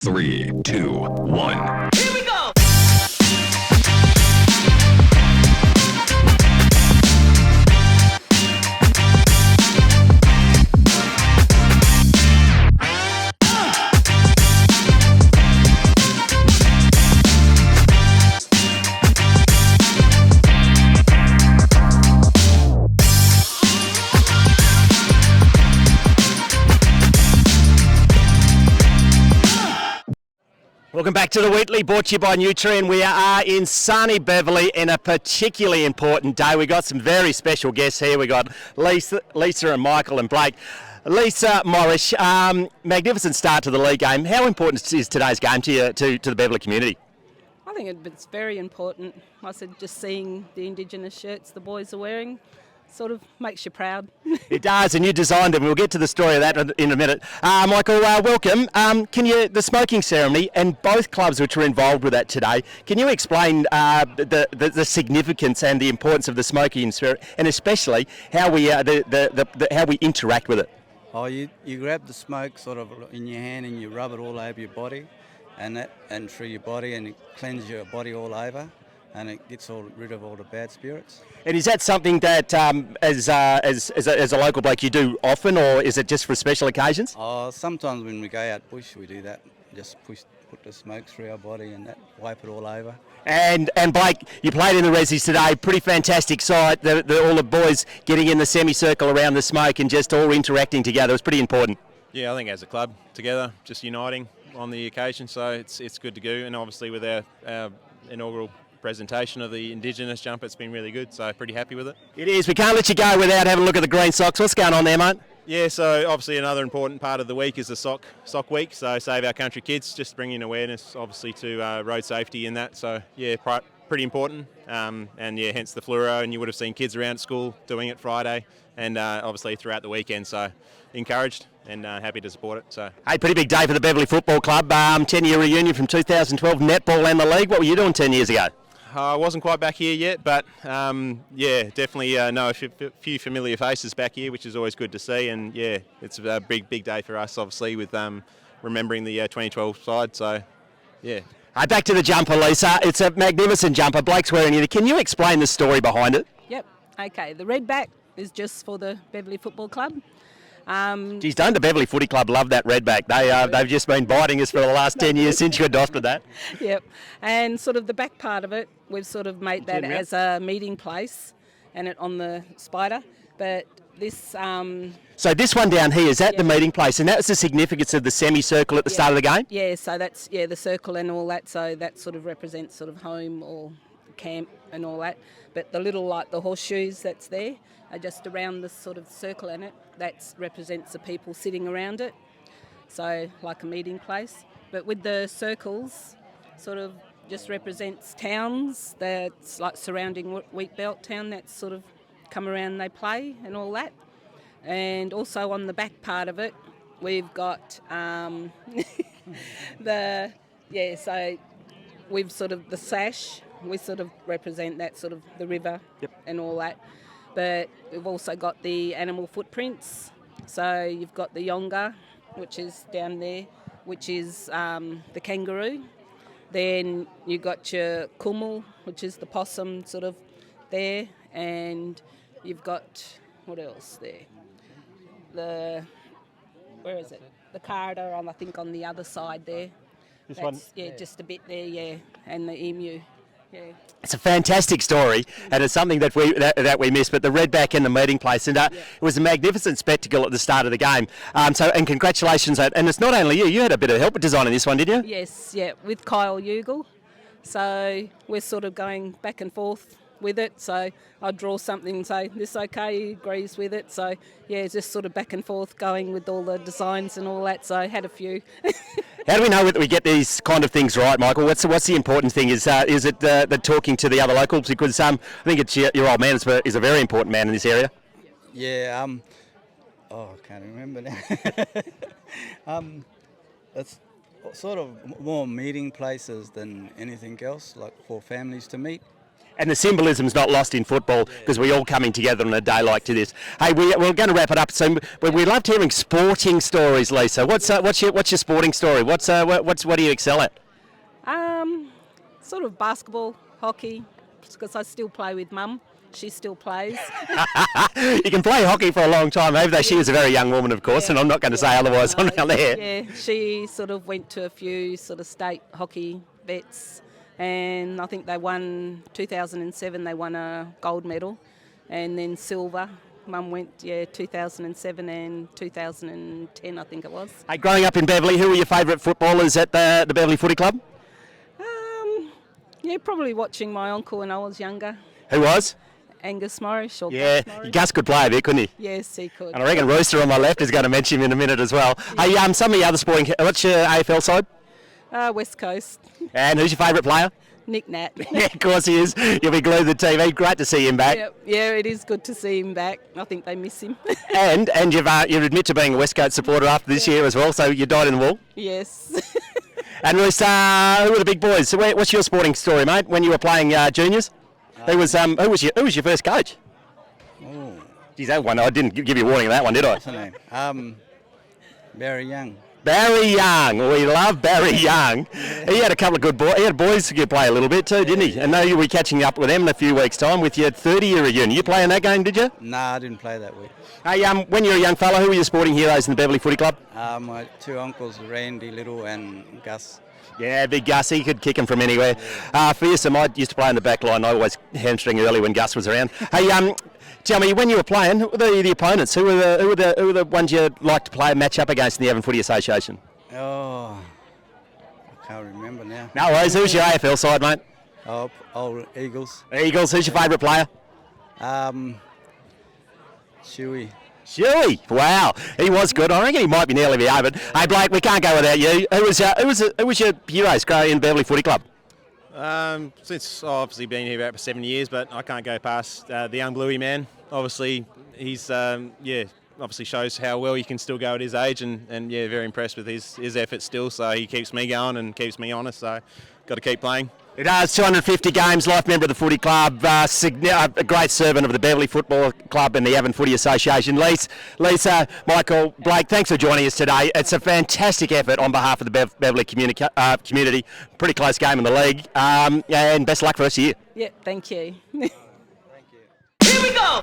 3, 2, 1. Here we go! Welcome back to the Weekly, brought to you by Nutrien. We are in sunny Beverly in a particularly important day. We've got some very special guests here. We've got Lisa and Michael and Blake. Lisa, Mourach, magnificent start to the league game. How important is today's game to the Beverly community? I think it's very important. I said just seeing the Indigenous shirts the boys are wearing sort of makes you proud. It does, and you designed them. We'll get to the story of that in a minute. Michael, welcome. The smoking ceremony and both clubs which were involved with that today, can you explain the significance and the importance of the smoking spirit, and especially how we how we interact with it? Oh, you grab the smoke sort of in your hand and you rub it all over your body, and through your body, and it cleanses your body all over, and it gets rid of all the bad spirits. And is that something that, as a local bloke, you do often, or is it just for special occasions? Oh, sometimes when we go out bush, we do that. Just put the smoke through our body and wipe it all over. And Blake, you played in the Resis today. Pretty fantastic sight. All the boys getting in the semicircle around the smoke and just all interacting together. It was pretty important. Yeah, I think as a club together, just uniting on the occasion, so it's good to go. And obviously with our inaugural presentation of the Indigenous jumper, it's been really good, so pretty happy with it. It is. We can't let you go without having a look at the green socks. What's going on there, mate? Yeah, so obviously another important part of the week is the sock week, so Save Our Country Kids, just bringing awareness obviously to road safety in that, so yeah, pretty important, and yeah, hence the fluoro, and you would have seen kids around at school doing it Friday, and obviously throughout the weekend, so encouraged and happy to support it. So, hey, pretty big day for the Beverly Football Club, 10-year reunion from 2012, netball and the league. What were you doing 10 years ago? I wasn't quite back here yet, but yeah, definitely know a few familiar faces back here, which is always good to see. And yeah, it's a big day for us, obviously, with remembering the 2012 side. So yeah. Hey, back to the jumper, Lisa. It's a magnificent jumper. Blake's wearing it. Can you explain the story behind it? Yep. Okay. The red back is just for the Beverly Football Club. Geez, don't the Beverly Footy Club love that red back? They've just been biting us for the last 10 years since you adopted that. Yep. And sort of the back part of it, we've sort of made that as a meeting place and it on the spider. But this... So this one down here, is that the meeting place? And that's the significance of the semicircle at the start of the game? Yeah, so that's, the circle and all that. So that sort of represents sort of home or camp and all that. But the little, like the horseshoes that's there, are just around this sort of circle in it. That represents the people sitting around it, so like a meeting place. But with the circles, sort of just represents towns that's like surrounding Wheatbelt town that sort of come around and they play and all that. And also on the back part of it, we've got so we've sort of the sash, we sort of represent that sort of the river and all that. But we've also got the animal footprints. So you've got the yonga, which is down there, which is the kangaroo. Then you've got your kumul, which is the possum sort of there. And you've got, what else there? Where is it? The carder, I think, on the other side there. This one? Yeah, just a bit there, and the emu. Yeah. It's a fantastic story, and it's something that we missed. But the redback in the meeting place, and it was a magnificent spectacle at the start of the game. And congratulations! And it's not only you; you had a bit of help with designing this one, did you? Yes, yeah, with Kyle Ugle. So we're sort of going back and forth with it. So I draw something and say, this okay, he agrees with it. So yeah, just sort of back and forth going with all the designs and all that. So I had a few. How do we know that we get these kind of things right, Michael? What's the important thing? Is it the talking to the other locals? Because I think it's your old man is a very important man in this area. Yeah, I can't remember now. It's sort of more meeting places than anything else, like for families to meet. And the symbolism's not lost in football because we're all coming together on a day like this. Hey, we're going to wrap it up. So we loved hearing sporting stories, Lisa. What's your sporting story? What do you excel at? Sort of basketball, hockey, because I still play with Mum. She still plays. You can play hockey for a long time, even though she was a very young woman, of course, and I'm not going to say otherwise on there. Yeah, she sort of went to a few sort of state hockey vets, and I think they won 2007. They won a gold medal, and then silver. Mum went 2007 and 2010, I think it was. Hey, growing up in Beverly, who were your favourite footballers at the Beverly Footy Club? Yeah, probably watching my uncle when I was younger. Who was? Angus Mourach. Yeah, Gus Mourach. Gus could play a bit, couldn't he? Yes, he could. And I reckon Rooster on my left is going to mention him in a minute as well. Yeah. Hey, some of the other sporting... What's your AFL side? West Coast. And who's your favourite player? Nick Nat. Yeah, of course he is. You'll be glued to the TV. Great to see him back. Yeah, it is good to see him back. I think they miss him. and you admit to being a West Coast supporter after this year as well, so you died in the wall. Yes. And Rooster, who were the big boys? So what's your sporting story, mate, when you were playing juniors? Who was your first coach? Oh, Geez, that one, I didn't give you a warning of that one, did I? what's her name? Barry Young. Barry Young. We love Barry Young. He had a couple of good boys. He had boys who could play a little bit too, didn't he? And now you'll be catching up with them in a few weeks' time with your 30-year reunion. You playing that game, did you? Nah, I didn't play that week. Hey, when you were a young fella, who were your sporting heroes in the Beverly Footy Club? My two uncles, Randy Little and Gus. Yeah, big Gus. He could kick him from anywhere. Fearsome. I used to play in the back line. I always hamstring early when Gus was around. Hey, tell me, when you were playing, who were the opponents? Who were the ones you liked to play match up against in the Avon Footy Association? Oh, I can't remember now. No worries. Who's your AFL side, mate? Oh, old Eagles. Eagles. Who's your favourite player? Chewy. Shuey. Wow, he was good. I reckon he might be nearly the over. Hey, Blake, we can't go without you. Who was your heroes in Beverly Footy Club? Since I've obviously been here about 7 years, but I can't go past the young Bluey man. Obviously, he's obviously shows how well he can still go at his age, and very impressed with his efforts still. So he keeps me going and keeps me honest. So got to keep playing. It does. 250 games, life member of the Footy Club, a great servant of the Beverly Football Club and the Avon Footy Association. Lisa, Michael, Blake, thanks for joining us today. It's a fantastic effort on behalf of the Beverly community. Pretty close game in the league, and best luck for us here. Yeah, thank you. Thank you. Here we go!